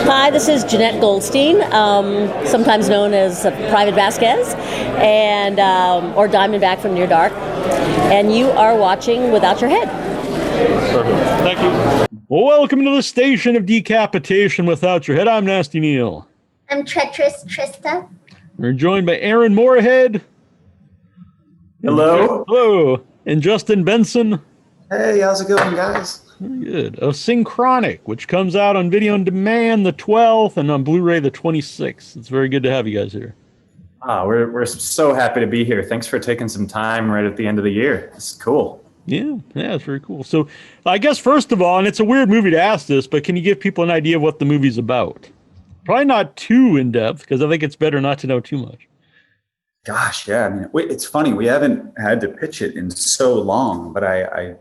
Hi, this is Jeanette Goldstein, sometimes known as Private Vasquez, and or Diamondback from Near Dark, and you are watching Without Your Head. Perfect. Thank you. Welcome to the station of decapitation without your head. I'm Nasty Neal. I'm Treacherous Trista. We're joined by Aaron Moorhead. Hello. Hello. And Justin Benson. Hey, how's it going, guys? Very good. Of Synchronic, which comes out on video on demand the 12th and on Blu-ray the 26th. It's very good to have you guys here. We're so happy to be here. Thanks for taking some time right at the end of the year. It's cool. Yeah, it's very cool. So I guess first of all, and it's a weird movie to ask this, but can you give people an idea of what the movie's about? Probably not too in-depth, because I think it's better not to know too much. Gosh, yeah. I mean, it's funny. We haven't had to pitch it in so long, but I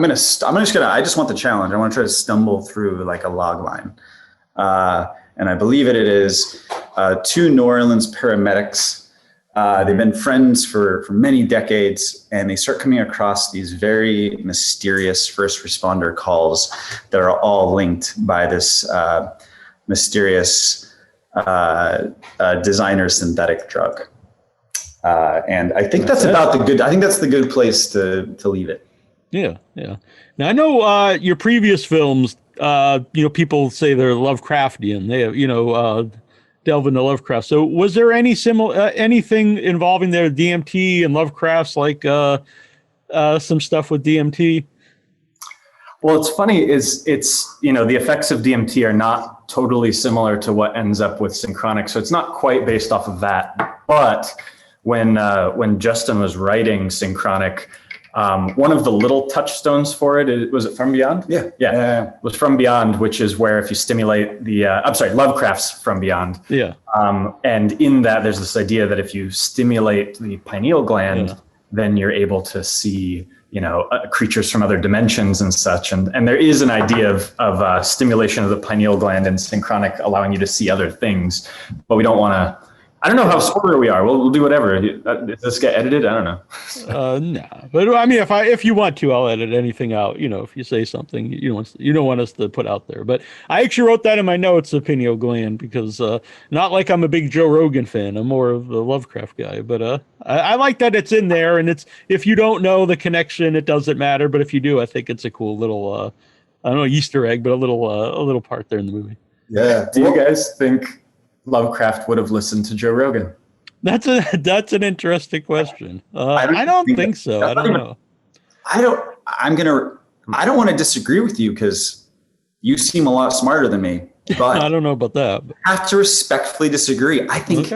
just want the challenge. I want to try to stumble through like a log line. And I believe it is two New Orleans paramedics. They've been friends for many decades, and they start coming across these very mysterious first responder calls that are all linked by this mysterious designer synthetic drug. And I think that's the good place to leave it. Yeah. Now I know your previous films, people say they're Lovecraftian. They have, delve into Lovecraft. So was there anything involving their DMT and Lovecraft's, like some stuff with DMT? Well, it's funny is the effects of DMT are not totally similar to what ends up with Synchronic. So it's not quite based off of that, but when Justin was writing Synchronic, one of the little touchstones for it, was it From Beyond? Yeah. It was From Beyond, which is where if you stimulate Lovecraft's From Beyond. Yeah. And in that, there's this idea that if you stimulate the pineal gland, then you're able to see, creatures from other dimensions and such. And there is an idea of stimulation of the pineal gland in Synchronic, allowing you to see other things, but we don't want to. I don't know how spoiler we are. We'll do whatever. Does this get edited? I don't know. No, but I mean, if you want to, I'll edit anything out. If you say something you don't want us to put out there. But I actually wrote that in my notes, the pineal gland, because not like I'm a big Joe Rogan fan. I'm more of a Lovecraft guy. But I like that it's in there, and it's, if you don't know the connection, it doesn't matter. But if you do, I think it's a cool little I don't know, Easter egg, but a little part there in the movie. Yeah. Do you guys think Lovecraft would have listened to Joe Rogan? That's an interesting question. I don't think so. I don't know. I don't want to disagree with you because you seem a lot smarter than me. But I don't know about that. I have to respectfully disagree. I think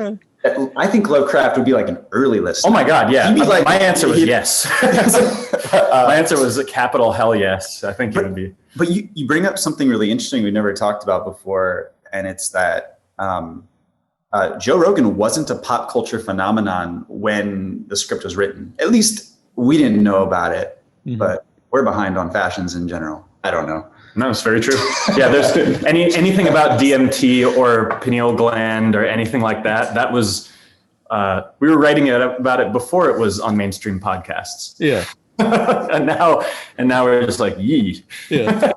Lovecraft would be like an early listener. Oh my God, yeah. My answer was yes. My answer was a capital hell yes. I think it would be. But you bring up something really interesting we've never talked about before, and it's that Joe Rogan wasn't a pop culture phenomenon when the script was written. At least we didn't know about it, but we're behind on fashions in general. I don't know. No, it's very true. Yeah, there's anything about DMT or pineal gland or anything like that. That was we were writing about it before it was on mainstream podcasts. Yeah, and now we're just like, yee. Yeah.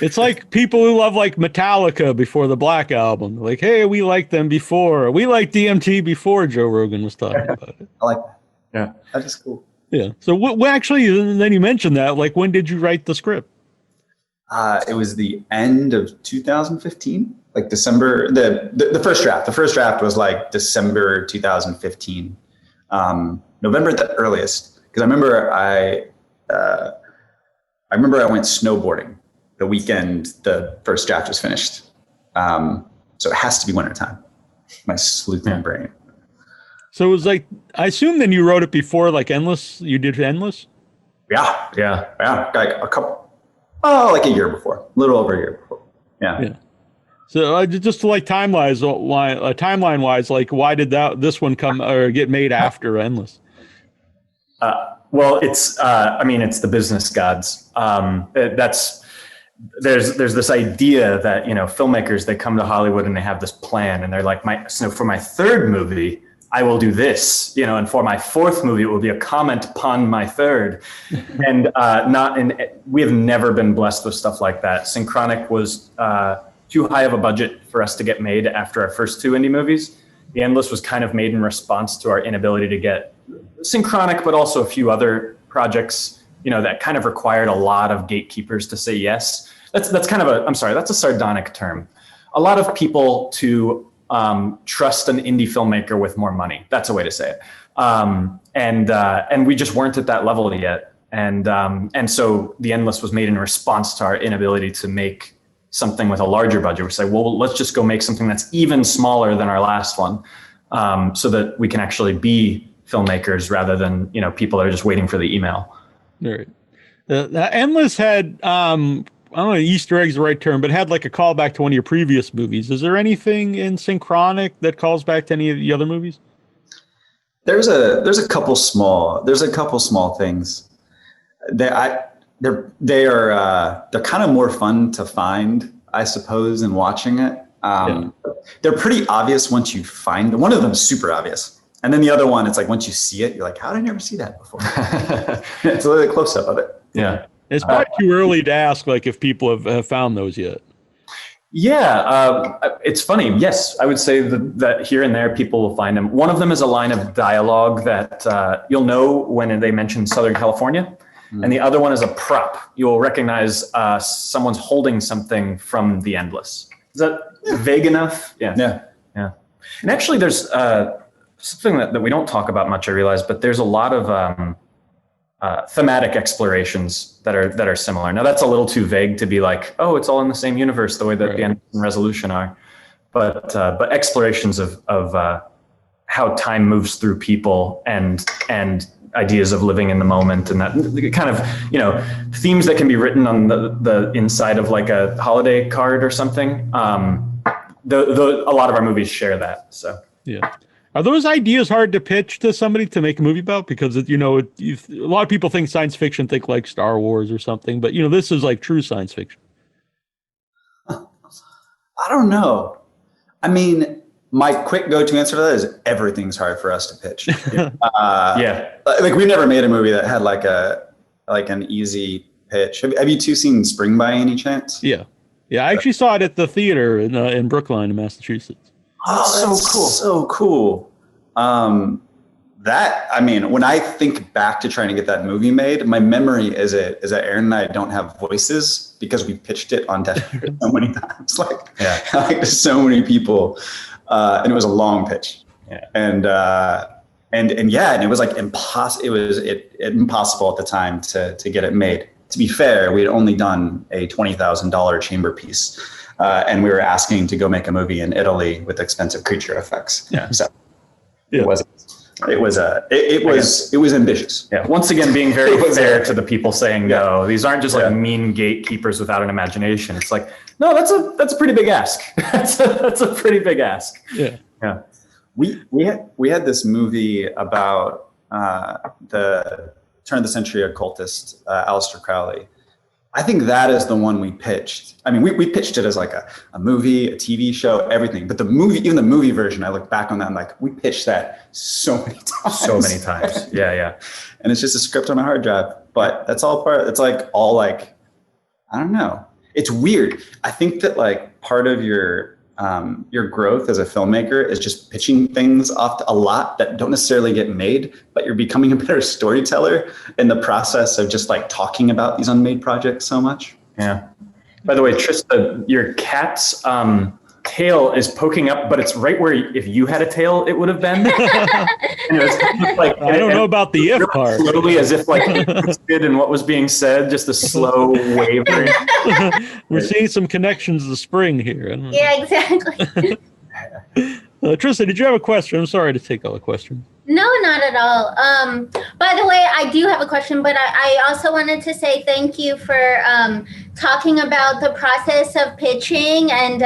It's like people who love like Metallica before the Black Album. Like, hey, we liked them before. We liked DMT before Joe Rogan was talking about it. I like that. Yeah, that is cool. Yeah. So what actually, and then you mentioned that, like, when did you write the script? It was the end of 2015, like December. The first draft. The first draft was like December 2015, November at the earliest. Because I remember I went snowboarding the weekend the first draft was finished. So it has to be wintertime. My sleuthing brain. So it was like, I assume then you wrote it before, like Endless. You did Endless? Yeah. Like a year before, a little over a year before. Yeah. So just like timeline wise, like why did this one come or get made after Endless? Well, it's it's the business gods. There's this idea that filmmakers, they come to Hollywood and they have this plan and they're like, for my third movie I will do this, and for my fourth movie, it will be a comment upon my third. And we have never been blessed with stuff like that. Synchronic was too high of a budget for us to get made after our first two indie movies. The Endless was kind of made in response to our inability to get Synchronic, but also a few other projects, that kind of required a lot of gatekeepers to say yes. That's kind of that's a sardonic term. A lot of people to trust an indie filmmaker with more money. That's a way to say it. And we just weren't at that level yet. And so The Endless was made in response to our inability to make something with a larger budget. We say, well, let's just go make something that's even smaller than our last one, so that we can actually be filmmakers rather than, people that are just waiting for the email. All right. The Endless had, I don't know, Easter egg's the right term, but had like a callback to one of your previous movies. Is there anything in Synchronic that calls back to any of the other movies? There's a couple small things. They're kind of more fun to find, I suppose, in watching it. They're pretty obvious once you find them. One of them is super obvious. And then the other one, it's like once you see it, you're like, how did I never see that before? It's a little close up of it. Yeah. It's probably too early to ask like if people have found those yet. Yeah, it's funny. Yes, I would say that here and there people will find them. One of them is a line of dialogue that you'll know when they mention Southern California. And the other one is a prop. You'll recognize someone's holding something from The Endless. Is that vague enough? Yeah. And actually there's something that we don't talk about much, I realize, but there's a lot of thematic explorations that are similar. Now that's a little too vague to be like, oh, it's all in the same universe, the way that The Endless and Resolution are. But explorations of how time moves through people and ideas of living in the moment, and that kind of, themes that can be written on the inside of like a holiday card or something. A lot of our movies share that. So yeah. Are those ideas hard to pitch to somebody to make a movie about? Because, a lot of people think science fiction, think like Star Wars or something, but, this is like true science fiction. I don't know. I mean, my quick go-to answer to that is everything's hard for us to pitch. Like we've never made a movie that had like an easy pitch. Have you two seen Spring by any chance? Yeah. I actually saw it at the theater in Brookline, in Massachusetts. Oh, so cool. When I think back to trying to get that movie made, my memory is that Aaron and I don't have voices because we pitched it on death so many times, like to so many people, and it was a long pitch, and it was like impossible. It was impossible at the time to get it made. To be fair, we had only done a $20,000 chamber piece. And we were asking to go make a movie in Italy with expensive creature effects. It was ambitious. Yeah. Once again, being very fair to the people saying no. These aren't just like mean gatekeepers without an imagination. It's like, no, that's a pretty big ask. that's a pretty big ask. Yeah. We had this movie about the turn of the century occultist Aleister Crowley. I think that is the one we pitched. I mean, we pitched it as like a movie, a TV show, everything. But even the movie version, I look back on that and like, we pitched that so many times. Yeah. And it's just a script on a hard drive. But that's all it's like all like, I don't know. It's weird. I think that like part of your growth as a filmmaker is just pitching things off a lot that don't necessarily get made, but you're becoming a better storyteller in the process of just like talking about these unmade projects so much. Yeah. By the way, Trista, your cat's tail is poking up, but it's right where if you had a tail, it would have been. And it was like, I don't know about the if part. Slowly, as if like interested in what was being said, just a slow wavering. We're seeing some connections to the spring here. Yeah, exactly. Trista, did you have a question? I'm sorry to take all the questions. No, not at all. By the way, I do have a question, but I also wanted to say thank you for talking about the process of pitching. And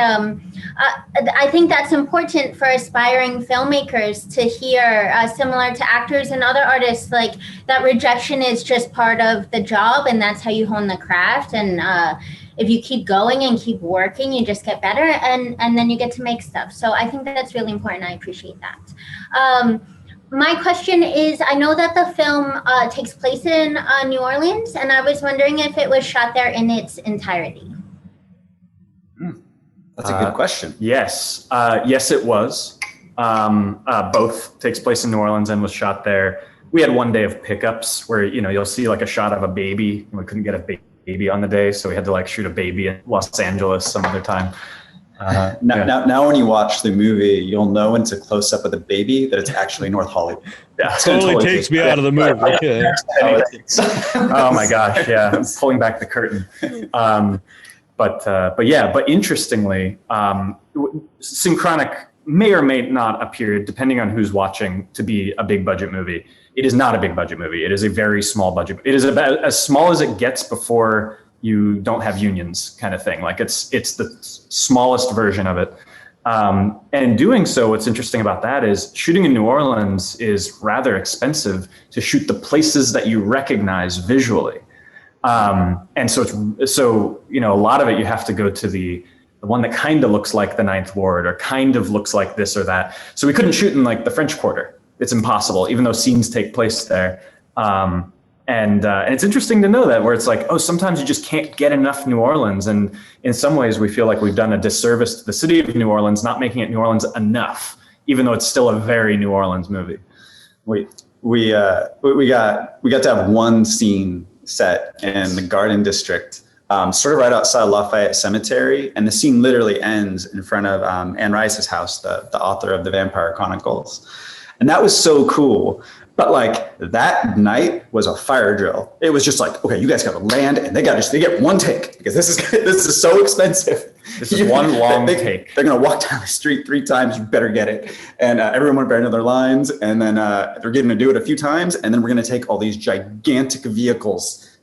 I think that's important for aspiring filmmakers to hear, similar to actors and other artists, like that rejection is just part of the job and that's how you hone the craft. And if you keep going and keep working, you just get better and then you get to make stuff. So I think that's really important. I appreciate that. My question is, I know that the film takes place in New Orleans, and I was wondering if it was shot there in its entirety. That's a good question. Yes. Yes, it was. Both takes place in New Orleans and was shot there. We had one day of pickups where, you'll see like a shot of a baby. We couldn't get a baby on the day, so we had to like shoot a baby in Los Angeles some other time. Now, when you watch the movie, you'll know when it's a close up of the baby that it's actually North Hollywood. Yeah, it totally takes me out of the movie. Yeah. Oh my gosh, yeah, I'm pulling back the curtain. But interestingly, Synchronic may or may not appear, depending on who's watching, to be a big budget movie. It is not a big budget movie. It is a very small budget. It is about as small as it gets before you don't have unions, kind of thing. Like it's the smallest version of it. And doing so, what's interesting about that is shooting in New Orleans is rather expensive to shoot the places that you recognize visually. And so a lot of it, you have to go to the one that kind of looks like the Ninth Ward or kind of looks like this or that. So we couldn't shoot in like the French Quarter. It's impossible, even though scenes take place there. And it's interesting to know that, where it's like, oh, sometimes you just can't get enough New Orleans. And in some ways, we feel like we've done a disservice to the city of New Orleans, not making it New Orleans enough, even though it's still a very New Orleans movie. We got to have one scene set in the Garden District, sort of right outside Lafayette Cemetery, and the scene literally ends in front of Anne Rice's house, the author of the Vampire Chronicles. And that was so cool. But like that night was a fire drill. It was just like, okay, you guys got to land, and they get one take, because this is so expensive. This is one long take. They're gonna walk down the street 3 better You better get it, and everyone better know their lines. And then they're getting to do it a few times, and then we're gonna take all these gigantic vehicles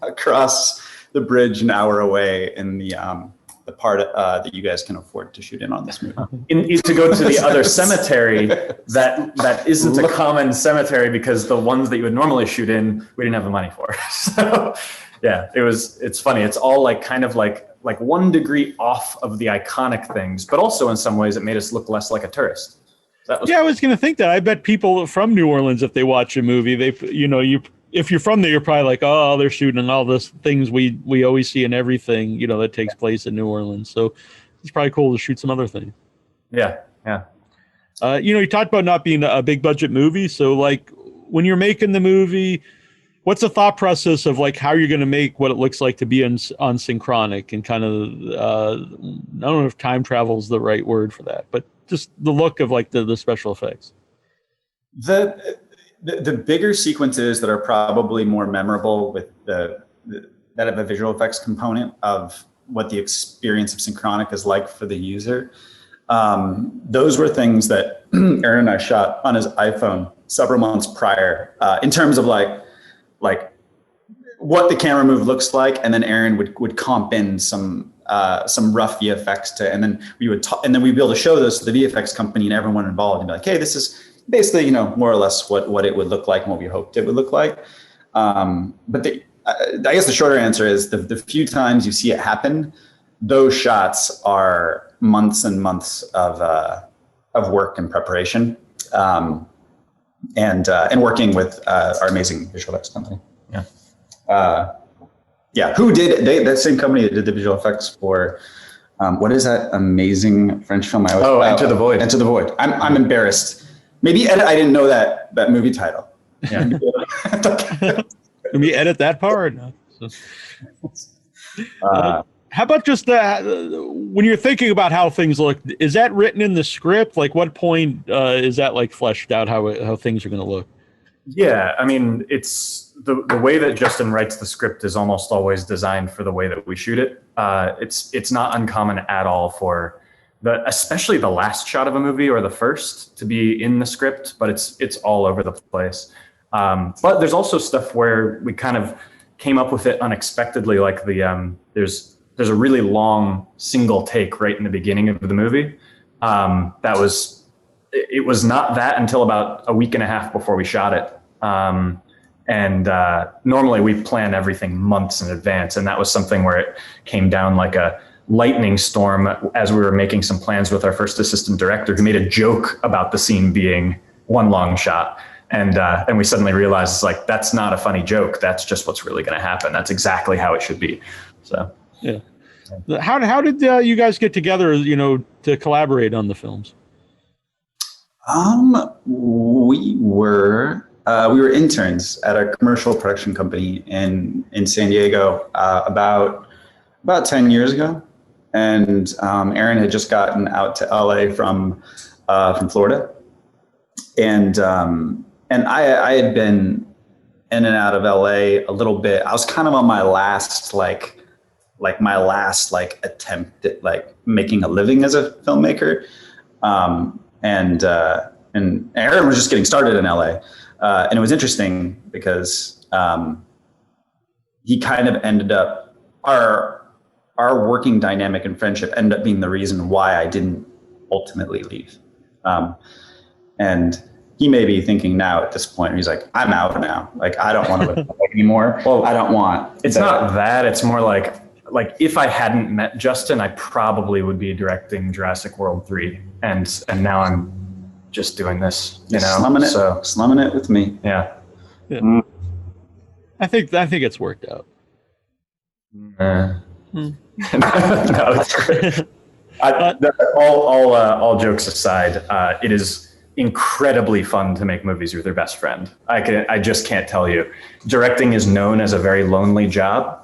across the bridge an hour away in the part that you guys can afford to shoot in on this movie. To go to the other cemetery that isn't a common cemetery, because the ones that you would normally shoot in, we didn't have the money for. So yeah, it's funny. It's all like kind of like 1 degree off of the iconic things, but also in some ways it made us look less like a tourist. I was going to think that. I bet people from New Orleans, if they watch a movie, if you're from there, you're probably like, oh, they're shooting all this things we always see in everything, that takes place in New Orleans. So it's probably cool to shoot some other things. Yeah. Yeah. You talked about not being a big budget movie. So like when you're making the movie, what's the thought process of like how you're going to make what it looks like to be on Synchronic, and kind of, I don't know if time travel is the right word for that, but just the look of like the special effects. The bigger sequences that are probably more memorable with that have a visual effects component of what the experience of Synchronic is like for the user. Those were things that Aaron and I shot on his iPhone several months prior, in terms of like what the camera move looks like, and then Aaron would comp in some rough VFX and then we'd be able to show those to the VFX company and everyone involved, and be like, hey, this is basically, more or less what it would look like and what we hoped it would look like. But I guess the shorter answer is the few times you see it happen, those shots are months and months of work and preparation, and working with our amazing visual effects company. Yeah. Who did that same company that did the visual effects for what is that amazing French film? Enter the Void. Enter the Void. I'm embarrassed. Maybe I didn't know that movie title. Yeah. Let me edit that part. How about just when you're thinking about how things look, is that written in the script? Like what point is that like fleshed out how things are going to look? Yeah, I mean, it's the way that Justin writes the script is almost always designed for the way that we shoot it. It's not uncommon at all for especially the last shot of a movie or the first to be in the script, but it's all over the place. But there's also stuff where we kind of came up with it unexpectedly, like there's a really long single take right in the beginning of the movie. It was not that until about a week and a half before we shot it. And normally we plan everything months in advance, and that was something where it came down like a lightning storm as we were making some plans with our first assistant director, who made a joke about the scene being one long shot. And we suddenly realized, it's like, that's not a funny joke. That's just what's really going to happen. That's exactly how it should be. So, yeah. How did you guys get together, to collaborate on the films? We were interns at a commercial production company in San Diego about 10 years ago, and Aaron had just gotten out to LA from Florida, and I had been in and out of LA a little bit. I was kind of on my last attempt at making a living as a filmmaker. And Aaron was just getting started in LA. And it was interesting because he kind of ended up, our working dynamic and friendship ended up being the reason why I didn't ultimately leave. And he may be thinking now at this point, he's like, I'm out now. I don't want to live anymore. Well, I don't want. It's not that. It's more like if I hadn't met Justin, I probably would be directing Jurassic World 3. And now I'm just doing this, slumming it with me. Yeah. I think it's worked out. No, it's great. All jokes aside, it is incredibly fun to make movies with your best friend. I just can't tell you. Directing is known as a very lonely job.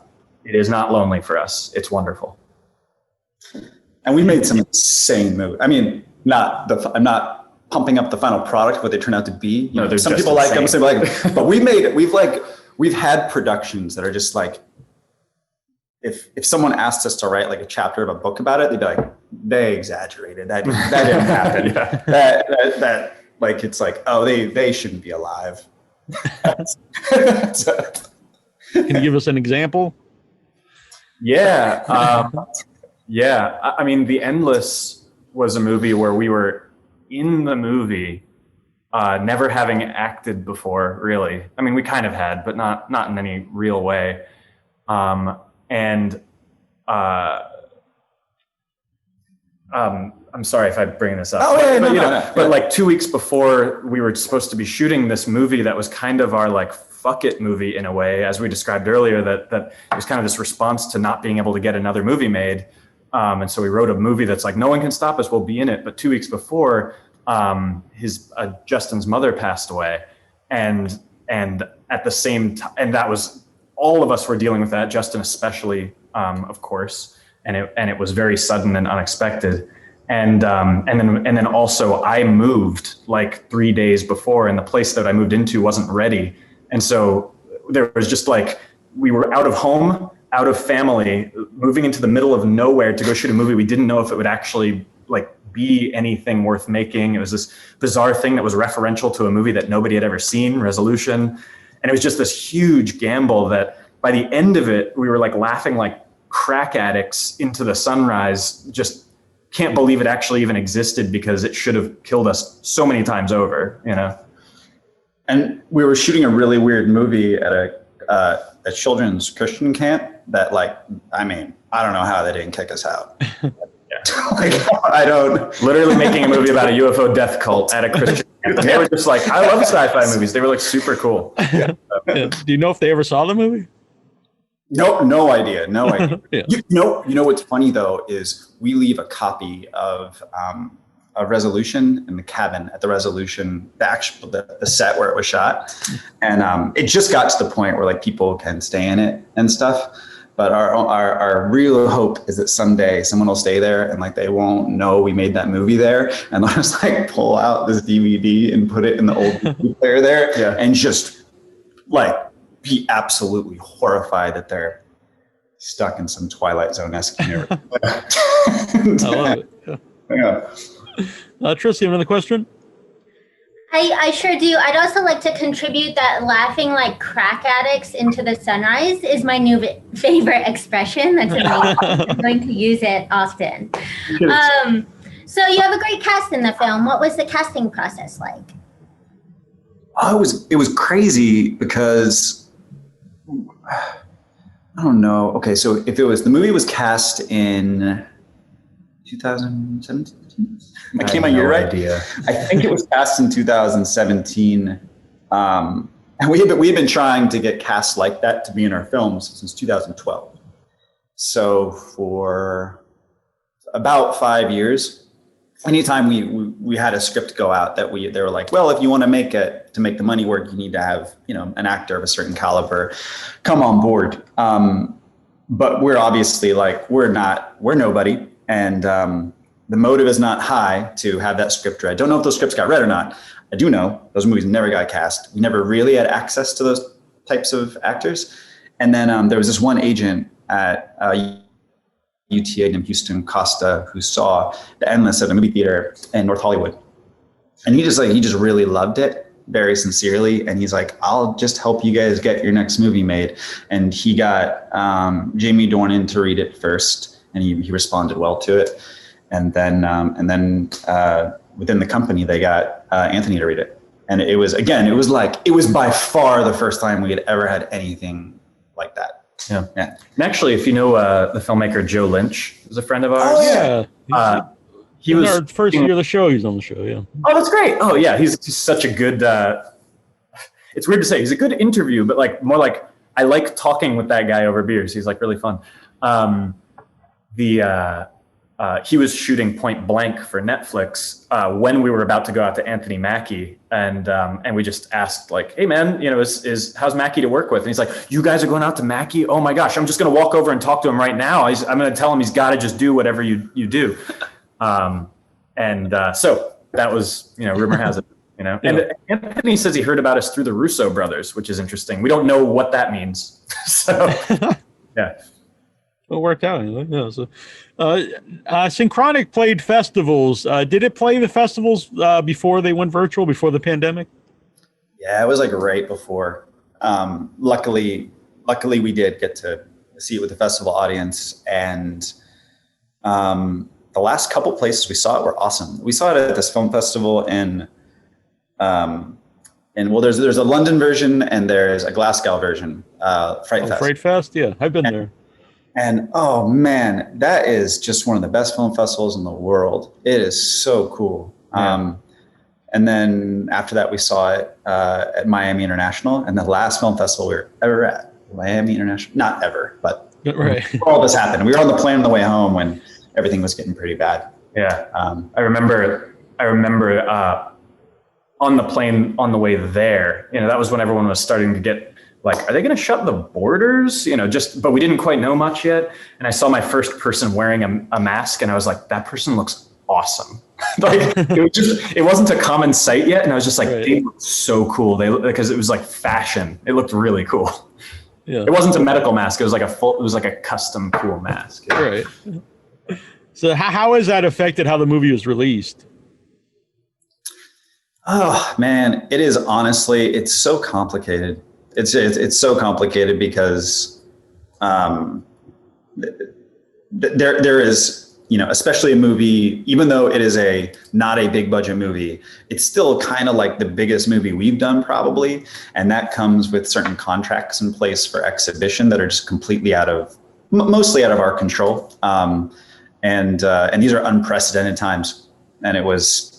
It is not lonely for us. It's wonderful. And we made some insane movies. I mean, I'm not pumping up the final product, what they turn out to be. Some people like them, some people like them. But we've had productions that are just like, if someone asked us to write a chapter of a book about it, they'd be like, they exaggerated. That didn't happen. Yeah. That it's like, oh, they shouldn't be alive. Can you give us an example? Yeah. I mean, The Endless was a movie where we were in the movie, never having acted before, really. I mean, we kind of had, but not in any real way. I'm sorry if I bring this up. But 2 weeks before we were supposed to be shooting this movie that was kind of our fuck it movie in a way, as we described earlier, that it was kind of this response to not being able to get another movie made. And so we wrote a movie that's like, no one can stop us, we'll be in it. But 2 weeks before, Justin's mother passed away. And at the same time, and that was, all of us were dealing with that, Justin especially, of course. And it was very sudden and unexpected. And then also I moved 3 days before, and the place that I moved into wasn't ready. And so there was just we were out of home, out of family, moving into the middle of nowhere to go shoot a movie. We didn't know if it would actually be anything worth making. It was this bizarre thing that was referential to a movie that nobody had ever seen, Resolution. And it was just this huge gamble that by the end of it, we were laughing like crack addicts into the sunrise. Just can't believe it actually even existed, because it should have killed us so many times over, And we were shooting a really weird movie at a children's Christian camp that I don't know how they didn't kick us out. I don't. Literally making a movie about a UFO death cult at a Christian camp. They were just I love sci-fi movies. They were super cool. Yeah. Do you know if they ever saw the movie? No idea. Yeah. You know what's funny though is we leave a copy of a Resolution in the cabin at the Resolution, the set where it was shot, and it just got to the point where people can stay in it and stuff. But our real hope is that someday someone will stay there and they won't know we made that movie there, and they'll just pull out this DVD and put it in the old DVD player there, and just be absolutely horrified that they're stuck in some Twilight Zone-esque universe. I love it. Yeah. Trista, you have another question? I sure do. I'd also like to contribute that laughing like crack addicts into the sunrise is my new favorite expression. That's amazing. I'm going to use it often. So you have a great cast in the film. What was the casting process like? Oh, it was crazy because I don't know. Okay, so the movie was cast in 2017. I came a year right. I think it was cast in 2017, and we had been trying to get casts like that to be in our films since 2012. So for about 5 years, anytime we had a script go out they were like, well, if you want to make the money work, you need to have, an actor of a certain caliber come on board. But we're obviously like, we're nobody. And the motive is not high to have that script read. Don't know if those scripts got read or not. I do know those movies never got cast. We never really had access to those types of actors. And then there was this one agent at UTA named Houston Costa who saw The Endless at a movie theater in North Hollywood. And he just really loved it very sincerely. And he's like, I'll just help you guys get your next movie made. And he got Jamie Dornan to read it first, and he responded well to it. And then within the company, they got Anthony to read it. And it was by far the first time we had ever had anything like that. Yeah. And actually, if you know the filmmaker Joe Lynch, is a friend of ours. Oh, yeah. He was our first year of the show. He's on the show. Yeah. Oh, that's great. Oh, yeah. He's such a good. It's weird to say he's a good interview, but like more like I like talking with that guy over beers. He's like really fun. He was shooting Point Blank for Netflix when we were about to go out to Anthony Mackie, and we just asked like, "Hey man, is how's Mackie to work with?" And he's like, "You guys are going out to Mackie? Oh my gosh, I'm just going to walk over and talk to him right now. I'm going to tell him he's got to just do whatever you do." So that was, rumor has it, Yeah. And Anthony says he heard about us through the Russo brothers, which is interesting. We don't know what that means. So yeah. It worked out anyway. Yeah, so, Synchronic played festivals. Did it play the festivals before they went virtual, before the pandemic? Yeah, it was like right before. Luckily we did get to see it with the festival audience, and the last couple places we saw it were awesome. We saw it at this film festival there's a London version and there's a Glasgow version, Fright Fest. Fright Fest, yeah, I've been there. And oh man, that is just one of the best film festivals in the world. It is so cool. Yeah. And then after that, we saw it at Miami International, and the last film festival we were ever at, Miami International. Not ever, but right. All this happened. We were on the plane on the way home when everything was getting pretty bad. Yeah. I remember on the plane on the way there, that was when everyone was starting to get like, are they going to shut the borders? But we didn't quite know much yet. And I saw my first person wearing a mask, and I was like, that person looks awesome. Like it wasn't a common sight yet. And I was just like, They look so cool. Because it was like fashion. It looked really cool. Yeah. It wasn't a medical mask. It was like a custom cool mask. Yeah. Right. So how has that affected how the movie was released? Oh man, it is honestly, it's so complicated. It's so complicated because there is, especially a movie, even though it is not a big budget movie, it's still kind of like the biggest movie we've done probably. And that comes with certain contracts in place for exhibition that are just completely mostly out of our control. And these are unprecedented times. And it was,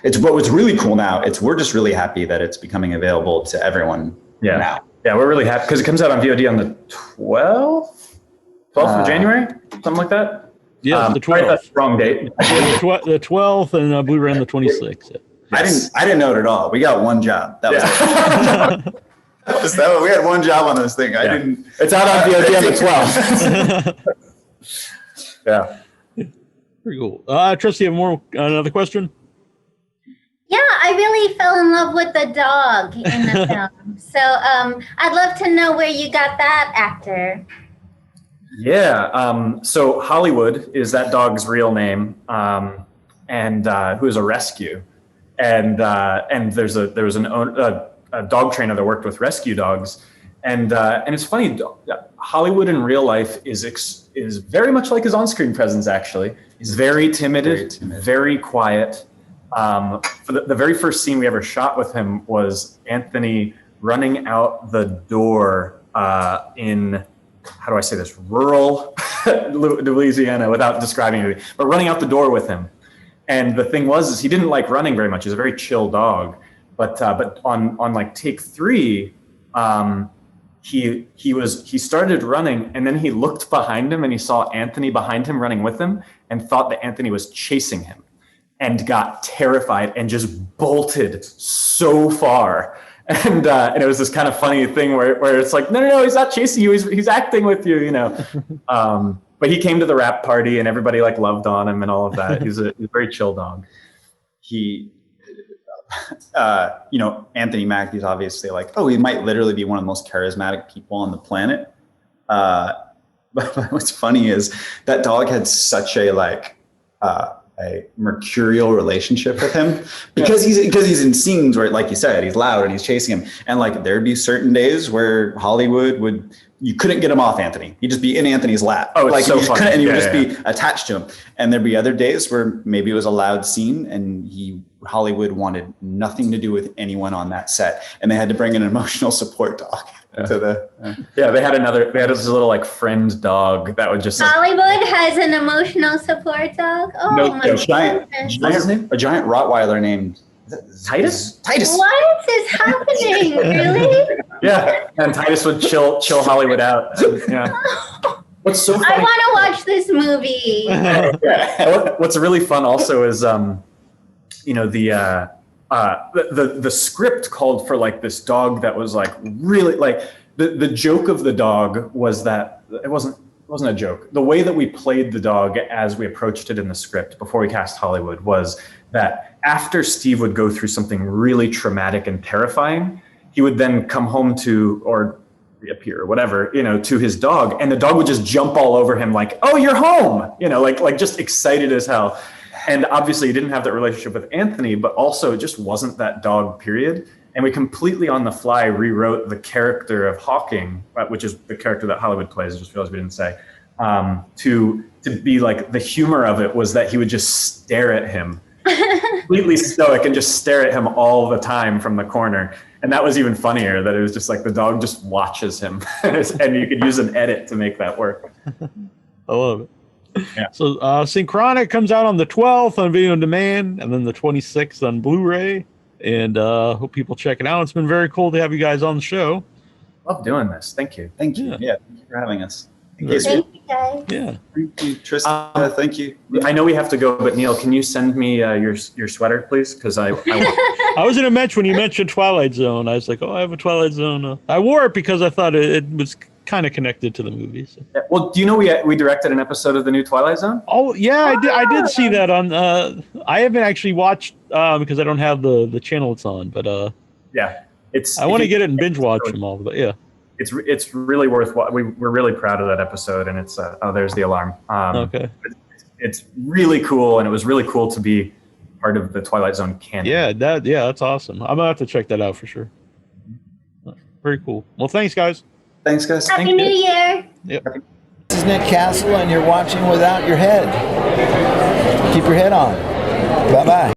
it's what's really cool now. We're just really happy that it's becoming available to everyone now. Yeah, we're really happy because it comes out on VOD on the 12th of January, something like that. Yeah, the 12th. That's the wrong date. The 12th and BluRay on the 26th. Yes. I didn't know it at all. We got one job. That was it. We had one job on this thing. It's out on VOD on the 12th. Yeah. Pretty cool. Trista, you have another question? Yeah, I really fell in love with the dog in the film. So I'd love to know where you got that actor. Yeah. So Hollywood is that dog's real name, and who is a rescue. And there was a dog trainer that worked with rescue dogs. And it's funny, Hollywood in real life is very much like his on-screen presence, actually. He's very timid, very quiet. For the very first scene we ever shot with him was Anthony running out the door in, how do I say this, rural Louisiana without describing it, but running out the door with him. And the thing is he didn't like running very much. He's a very chill dog. But on like take 3, he started running, and then he looked behind him and he saw Anthony behind him running with him, and thought that Anthony was chasing him, and got terrified and just bolted so far. And it was this kind of funny thing where it's like, no, he's not chasing you. He's acting with you, you know. But he came to the rap party and everybody like loved on him and all of that. He's a very chill dog. He, you know, Anthony Mackie's obviously like, oh, he might literally be one of the most charismatic people on the planet. But what's funny is that dog had such a mercurial relationship with him because he's in scenes where, like you said, he's loud and he's chasing him, and like there'd be certain days where Hollywood you couldn't get him off Anthony. He'd just be in Anthony's lap. Oh, it's like so funny. And he would just be attached to him. And there'd be other days where maybe it was a loud scene and Hollywood wanted nothing to do with anyone on that set, and they had to bring an emotional support dog to the. They had this little like friend dog that would just. Hollywood has an emotional support dog. Oh my goodness! A giant Rottweiler named Titus. What is happening? Really? Yeah, and Titus would chill Hollywood out. Yeah. What's so funny? I want to watch this movie. What's really fun also is you know, the script called for like this dog that was like really like the joke of the dog was that it wasn't a joke. The way that we played the dog as we approached it in the script before we cast Hollywood was that after Steve would go through something really traumatic and terrifying, he would then come home to, or reappear or whatever, you know, to his dog, and the dog would just jump all over him like, oh, you're home, you know, like just excited as hell. And obviously he didn't have that relationship with Anthony, but also it just wasn't that dog, period. And we completely on the fly rewrote the character of Hawking, which is the character that Hollywood plays, I just realized we didn't say, to be like, the humor of it was that he would just stare at him, completely stoic, and just stare at him all the time from the corner. And that was even funnier, that it was just like the dog just watches him. And you could use an edit to make that work. I love it. Yeah. So Synchronic comes out on the 12th on video on demand, and then the 26th on BluRay. And hope people check it out. It's been very cool to have you guys on the show. Love doing this. Thank you. Thank you. Yeah. Thank you for having us. Thank you, guys. Yeah. Thank you, Trista. Thank you. I know we have to go, but Neal, can you send me your sweater, please? Because I was going to mention, when you mentioned Twilight Zone, I was like, oh, I have a Twilight Zone. I wore it because I thought it was kind of connected to the movie. So. Well, do you know we directed an episode of the new Twilight Zone? Oh yeah, I did see that on. I haven't actually watched because I don't have the channel it's on, but yeah, I want to get it and binge watch them all. But yeah, it's really worth. We're really proud of that episode, and it's there's the alarm. Okay, it's really cool, and it was really cool to be part of the Twilight Zone canon. Yeah, that's awesome. I'm gonna have to check that out for sure. Very cool. Well, thanks, guys. Thanks, guys. Happy New Year. Yep. This is Nick Castle, and you're watching Without Your Head. Keep your head on. Bye-bye.